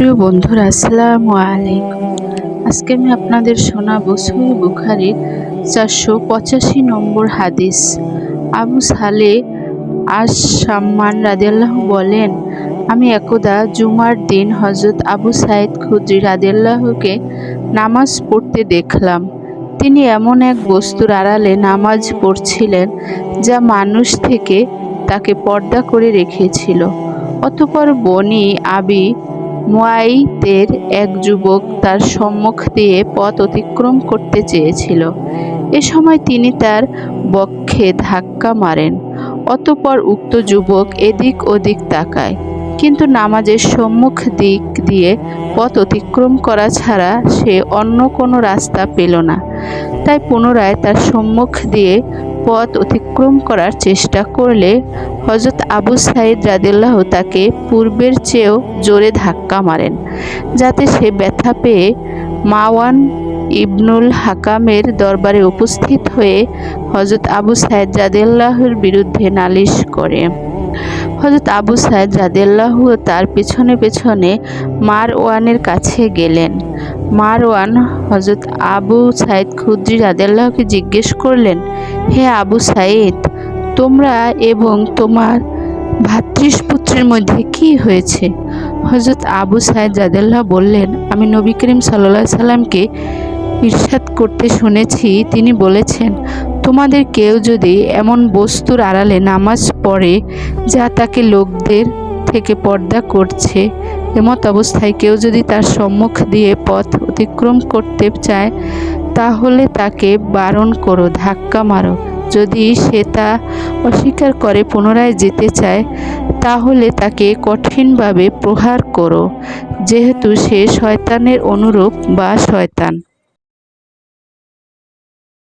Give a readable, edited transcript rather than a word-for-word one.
প্রিয় বন্ধুরা, আসসালামু আলাইকুম। আজকে আমি আপনাদের শোনাবো সহিহ বুখারীর 485 নম্বর হাদিস। আবু সালেহ আশ-শাম্মান রাদিয়াল্লাহু বলেন, আমি একদা জুমার দিন হযরত আবু সাঈদ খুদরী রাদিয়াল্লাহুকে নামাজ পড়তে দেখলাম। তিনি এমন এক বস্তুর আড়ালে নামাজ পড়ছিলেন যা মানুষ থেকে তাকে পর্দা করে রেখেছিল। অতঃপর বনী আবি মুয়াইতের এক যুবক তার সম্মুখ দিয়ে পথ অতিক্রম করতে চেয়েছিল। এ সময় তিনি তার বক্ষে ধাক্কা মারেন। অতঃপর উক্ত যুবক এদিক ওদিক তাকায়, কিন্তু নামাজের সম্মুখ দিক দিয়ে পথ অতিক্রম করা ছাড়া সে অন্য কোনো রাস্তা পেল না। তাই পুনরায় তার সম্মুখ দিয়ে পথ অতিক্রম করার চেষ্টা করলে হযরত আবু সাঈদ রাদিয়াল্লাহু তাকে পূর্বের চেয়েও জোরে ধাক্কা মারেন, যাতে সে ব্যথা পেয়ে মারওয়ান ইবনুল হাকামের দরবারে উপস্থিত হয়ে হযরত আবু সাঈদ রাদিয়াল্লাহুর বিরুদ্ধে নালিশ করে। হযরত আবু সাঈদ রাদিয়াল্লাহু তার পেছনে পেছনে মারওয়ানের কাছে গেলেন। মারওয়ান হযরত আবু সাঈদ খুদরী রাদিয়াল্লাহুকে জিজ্ঞেস করলেন, হে আবু সাঈদ, তোমরা এবং তোমার ভ্রাতৃপুত্রের মধ্যে কি হয়েছে? হযরত আবু সাঈদ রাদিয়াল্লাহু বললেন, আমি নবী করিম সাল্লাল্লাহু আলাইহি সাল্লামকে ইরশাদ করতে শুনেছি, তিনি বলেছেন, তোমাদের কেউ যদি এমন বস্তুর আড়ালে নামাজ পড়ে যা তাকে লোকদের থেকে পর্দা করছে, এমত অবস্থায় কেউ যদি তার সম্মুখ দিয়ে পথ অতিক্রম করতে চায়, তাহলে তাকে বারণ করো, ধাক্কা মারো। যদি সে তা অস্বীকার করে পুনরায় যেতে চায়, তাহলে তাকে কঠিনভাবে প্রহার করো, যেহেতু সে শয়তানের অনুরূপ বা শয়তান।